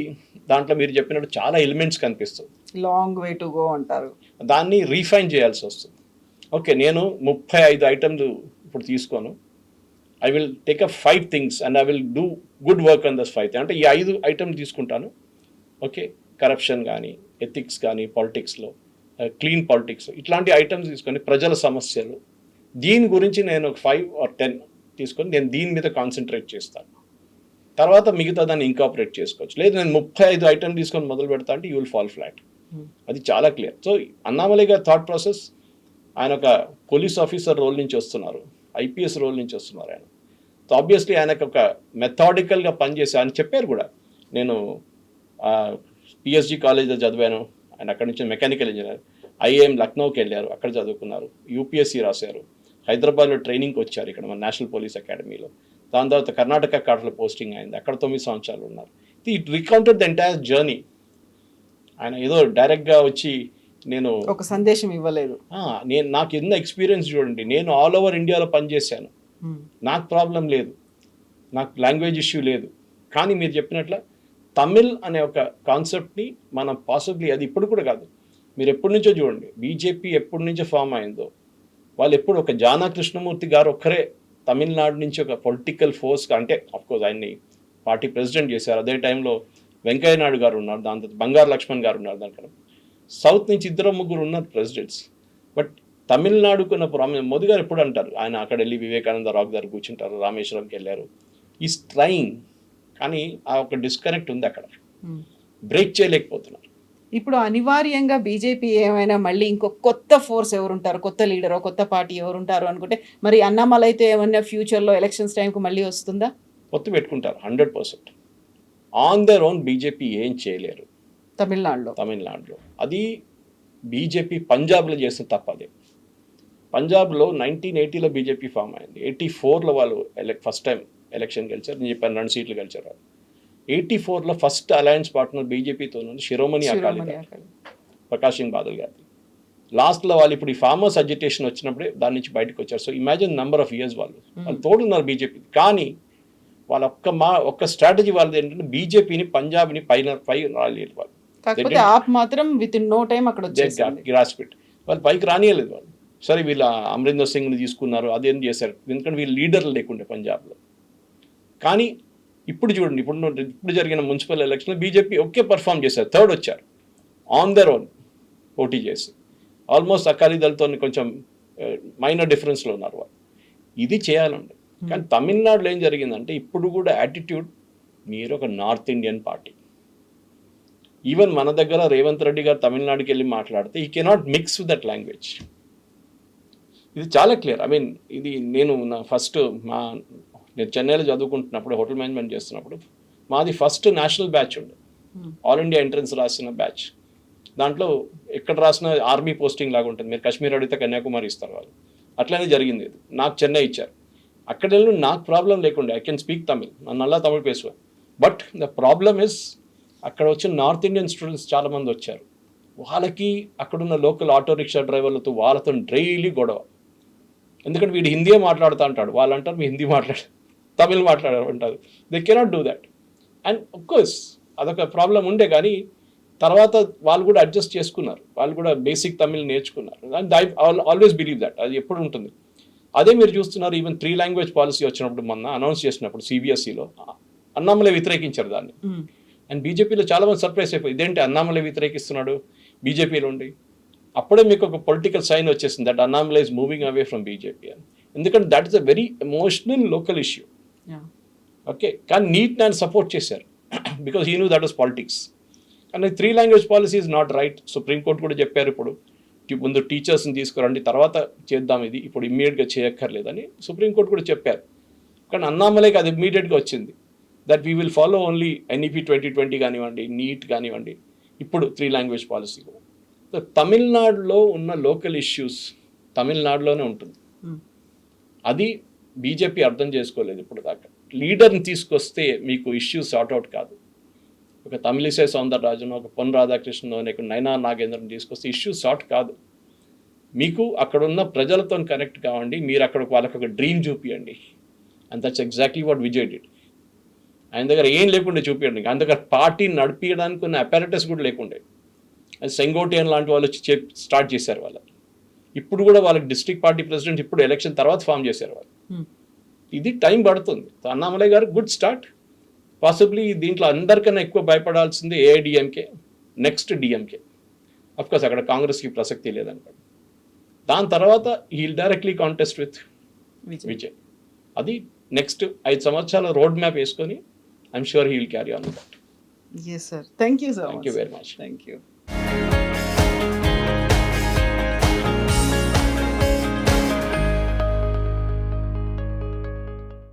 దాంట్లో మీరు చెప్పినట్టు చాలా ఎలిమెంట్స్ కనిపిస్తుంది. లాంగ్ వే టు గో అంటారు. దాన్ని రీఫైన్ చేయాల్సి వస్తుంది. ఓకే, నేను 35 ఐటమ్లు ఇప్పుడు తీసుకోను. I will take up 5 things and I will do good work on దస్ 5. అంటే ఈ 5 ఐటమ్లు తీసుకుంటాను. ఓకే, కరప్షన్ కానీ, ఎథిక్స్ కానీ, పాలిటిక్స్లో క్లీన్ పాలిటిక్స్, ఇట్లాంటి ఐటమ్స్ తీసుకొని ప్రజల సమస్యలు, దీని గురించి నేను 5 or 10 తీసుకొని నేను దీని మీద కాన్సన్ట్రేట్ చేస్తాను. తర్వాత మిగతా దాన్ని ఇంకాపరేట్ చేసుకోవచ్చు. లేదు నేను 35 ఐటమ్ తీసుకొని మొదలు పెడతా అంటే యూ విల్ ఫాల్ ఫ్లాట్. అది చాలా క్లియర్. సో అన్నామలై గారి థాట్ ప్రాసెస్, ఆయన ఒక పోలీస్ ఆఫీసర్ రోల్ నుంచి వస్తున్నారు, ఐపీఎస్ రోల్ నుంచి వస్తున్నారు ఆయన. సో ఆబ్వియస్లీ ఆయనకు ఒక మెథాడికల్గా పనిచేసి ఆయన చెప్పారు కూడా, నేను పిఎస్జి కాలేజ్లో చదివాను, ఆయన అక్కడి నుంచి మెకానికల్ ఇంజనీర్, ఐఏఎం లక్నోకి వెళ్ళారు, అక్కడ చదువుకున్నారు, యూపీఎస్సీ రాశారు, హైదరాబాద్లో ట్రైనింగ్కి వచ్చారు ఇక్కడ మన నేషనల్ పోలీస్ అకాడమీలో. దాని తర్వాత కర్ణాటక కాడలో పోస్టింగ్ అయింది, అక్కడ 9 సంవత్సరాలు ఉన్నారు. It recounted the entire journey. ఆయన ఏదో డైరెక్ట్గా వచ్చి నేను ఒక సందేశం ఇవ్వలేదు. నాకు ఎన్న ఎక్స్పీరియన్స్ చూడండి, నేను ఆల్ ఓవర్ ఇండియాలో పనిచేశాను, నాకు ప్రాబ్లం లేదు, నాకు లాంగ్వేజ్ ఇష్యూ లేదు. కానీ మీరు చెప్పినట్ల తమిళ్ అనే ఒక కాన్సెప్ట్ని మనం పాసిబ్లీ, అది ఇప్పుడు కూడా కాదు, మీరు ఎప్పటి నుంచో చూడండి, బీజేపీ ఎప్పటి నుంచో ఫామ్ అయిందో, వాళ్ళు ఎప్పుడు ఒక జానా కృష్ణమూర్తి గారు ఒక్కరే తమిళనాడు నుంచి ఒక పొలిటికల్ ఫోర్స్, అంటే అఫ్కోర్స్ ఆయన్ని పార్టీ ప్రెసిడెంట్ చేశారు, అదే టైంలో వెంకయ్య నాయుడు గారు ఉన్నారు, దాని తర్వాత బంగారు లక్ష్మణ్ గారు ఉన్నారు, దానికన్నా సౌత్ నుంచి 2-3 ఉన్నారు ప్రెసిడెంట్స్. బట్ తమిళనాడుకున్న ప్రాబ్లం, మోదీ గారు ఎప్పుడు అంటారు, ఆయన అక్కడ వెళ్ళి వివేకానంద రాక్ దగ్గర కూర్చుంటారు, రామేశ్వరంకి వెళ్ళారు, ఈ ట్రైన్, కానీ ఆ ఒక డిస్కనెక్ట్ ఉంది అక్కడ, బ్రేక్ చేయలేకపోతున్నారు. ఇప్పుడు అనివార్యంగా బీజేపీ ఏమైనా మళ్ళీ ఇంకో కొత్త ఫోర్స్ ఎవరుంటారు, కొత్త లీడరో కొత్త పార్టీ ఎవరుంటారు అనుకుంటే, మరి అన్నామలై అయితే ఏమన్నా ఫ్యూచర్లో ఎలక్షన్స్ టైంకు మళ్ళీ వస్తుందా? పొత్తు పెట్టుకుంటారు 100%. ఆన్ దర్ ఓన్ బీజేపీ ఏం చేయలేరు తమిళనాడులో. అది బీజేపీ పంజాబ్లో చేసిన తప్పదే. పంజాబ్లో 1980లో బీజేపీ ఫామ్ అయింది, 84లో వాళ్ళు ఫస్ట్ టైం ఎలక్షన్ గెలిచారు, నేను చెప్పాను 2 సీట్లు గెలిచారు వాళ్ళు. 84లో ఫస్ట్ అలయన్స్ పార్ట్నర్ బీజేపీతో ఉంది శిరోమణి అకాలీ దళ్, ప్రకాష్ సింగ్ బాదల్ గారి. లాస్ట్లో వాళ్ళు ఇప్పుడు ఈ ఫార్మర్స్ అజిటేషన్ వచ్చినప్పుడే దాని నుంచి బయటకు వచ్చారు. So imagine number of years వాళ్ళు తోడున్నారు బీజేపీ. కానీ వాళ్ళ ఒక్క స్ట్రాటజీ వాళ్ళది ఏంటంటే బీజేపీని పంజాబ్ని పైన రాలేదు వాళ్ళు. కాకపోతే ఆప్ మాత్రం విత్ ఇన్ నో టైం అక్కడ గ్రాస్పిట్ వాళ్ళు పైకి రానియలేదు వాళ్ళు. సరే వీళ్ళ అమరీందర్ సింగ్ని తీసుకున్నారు, అదేం చేశారు, ఎందుకంటే వీళ్ళు లీడర్లు లేకుండే పంజాబ్లో. కానీ ఇప్పుడు చూడండి, ఇప్పుడు జరిగిన మున్సిపల్ ఎలక్షన్లో బీజేపీ ఒకే పర్ఫామ్ చేశారు, 3rd వచ్చారు ఆన్ దర్ ఓన్ పోటీ చేసి. ఆల్మోస్ట్ అకాలీ దళతో కొంచెం మైనర్ డిఫరెన్స్లో ఉన్నారు వాళ్ళు. ఇది చేయాలండి. కానీ తమిళనాడులో ఏం జరిగిందంటే ఇప్పుడు కూడా యాటిట్యూడ్, మీరు ఒక నార్త్ ఇండియన్ పార్టీ. ఈవెన్ మన దగ్గర రేవంత్ రెడ్డి గారు తమిళనాడుకి వెళ్ళి మాట్లాడితే ఈ cannot mix with that language. ఇది చాలా క్లియర్. ఐ మీన్ ఇది నేను చెన్నైలో చదువుకుంటున్నప్పుడు, హోటల్ మేనేజ్మెంట్ చేస్తున్నప్పుడు, మాది ఫస్ట్ నేషనల్ బ్యాచ్ ఉండే, ఆల్ ఇండియా ఎంట్రన్స్ రాసిన బ్యాచ్. దాంట్లో ఎక్కడ రాసిన ఆర్మీ పోస్టింగ్ లాగా ఉంటుంది, మీరు కాశ్మీర్ అడిగితే కన్యాకుమారి ఇస్తారు వాళ్ళు, అట్లనే జరిగింది. ఇది నాకు చెన్నై ఇచ్చారు, అక్కడ వెళ్ళి నాకు ప్రాబ్లం లేకుండా ఐ కెన్ స్పీక్ తమిళ్, నన్ను నల్లా తమిళ్ పేసువా. బట్ ద ప్రాబ్లమ్ ఇస్ అక్కడ వచ్చిన నార్త్ ఇండియన్ స్టూడెంట్స్ చాలామంది వచ్చారు, వాళ్ళకి అక్కడున్న లోకల్ ఆటో రిక్షా డ్రైవర్లతో వాళ్ళతో డైలీ గొడవ. ఎందుకంటే వీడు హిందీ మాట్లాడుతూ అంటాడు, వాళ్ళు అంటారు మీ హిందీ తమిళ్ మాట్లాడారు, they cannot do that. And of course అదొక ప్రాబ్లం ఉండే, కానీ తర్వాత వాళ్ళు కూడా అడ్జస్ట్ చేసుకున్నారు, వాళ్ళు కూడా బేసిక్ తమిళ్ నేర్చుకున్నారు. And I always believe that అది ఎప్పుడు ఉంటుంది. అదే మీరు చూస్తున్నారు, ఈవెన్ 3 లాంగ్వేజ్ పాలసీ వచ్చినప్పుడు మొన్న అనౌన్స్ చేసినప్పుడు సిబిఎస్ఈలో అన్నామలై వ్యతిరేకించారు దాన్ని. అండ్ బీజేపీలో చాలా మంది సర్ప్రైజ్ అయిపోయి, ఇదేంటి అన్నామలై వ్యతిరేకిస్తున్నాడు బీజేపీలో ఉండి. అప్పుడే మీకు ఒక పొలిటికల్ సైన్ వచ్చేసింది that Annamalai is moving away from BJP అని. ఎందుకంటే that is a very emotional local issue. Okay, కానీ నీట్ నేను సపోర్ట్ చేశారు because he knew that was politics. కానీ 3 language policy is not right. Supreme court కూడా చెప్పారు, ఇప్పుడు ముందు టీచర్స్ని తీసుకురండి తర్వాత చేద్దాం, ఇది ఇప్పుడు ఇమ్మీడియట్గా చేయక్కర్లేదని సుప్రీంకోర్టు కూడా చెప్పారు. కానీ అన్నామలైకి అది ఇమ్మీడియట్గా వచ్చింది, that we will follow only NEP 2020 కానివ్వండి, నీట్ కానివ్వండి, ఇప్పుడు 3 లాంగ్వేజ్ పాలసీ కూడా. సో తమిళనాడులో ఉన్న లోకల్ ఇష్యూస్ తమిళనాడులోనే ఉంటుంది. అది బీజేపీ అర్థం చేసుకోలేదు ఇప్పుడు దాకా. లీడర్ని తీసుకొస్తే మీకు ఇష్యూస్ సార్ట్అవుట్ కాదు. ఒక తమిళిసై సౌందరరాజును, ఒక పొన్ రాధాకృష్ణను, ఒక నైనా నాగేంద్రను తీసుకొస్తే ఇష్యూస్ సార్ట్ కాదు. మీకు అక్కడ ఉన్న ప్రజలతో కనెక్ట్ కావండి, మీరు అక్కడ వాళ్ళకి ఒక డ్రీమ్ చూపియండి. And that's exactly what Vijay did. ఆయన దగ్గర ఏం లేకుండే చూపించండి. ఆయన దగ్గర పార్టీని నడిపించడానికి ఉన్న అపారటస్ కూడా లేకుండే. అది సెంగోటియన్ లాంటి వాళ్ళు వచ్చి స్టార్ట్ చేశారు వాళ్ళు. ఇప్పుడు కూడా వాళ్ళకి డిస్ట్రిక్ట్ పార్టీ ప్రెసిడెంట్ ఇప్పుడు ఎలక్షన్ తర్వాత ఫామ్ చేశారు వాళ్ళు. ఇది టైం పడుతుంది. అన్నామలై గారు గుడ్ స్టార్ట్. పాసిబ్లీ దీంట్లో అందరికన్నా ఎక్కువ భయపడాల్సింది ఏఐడిఎంకే, నెక్స్ట్ డిఎంకే. అఫ్కోర్స్ అక్కడ కాంగ్రెస్కి ప్రసక్తి లేదనుకోండి. దాని తర్వాత he'll directly contest with Vijay. అది నెక్స్ట్ 5 సంవత్సరాల రోడ్ మ్యాప్ వేసుకొని I'm sure he will carry on with that. Yes, sir. Thank you so much. Thank you very much. Thank you.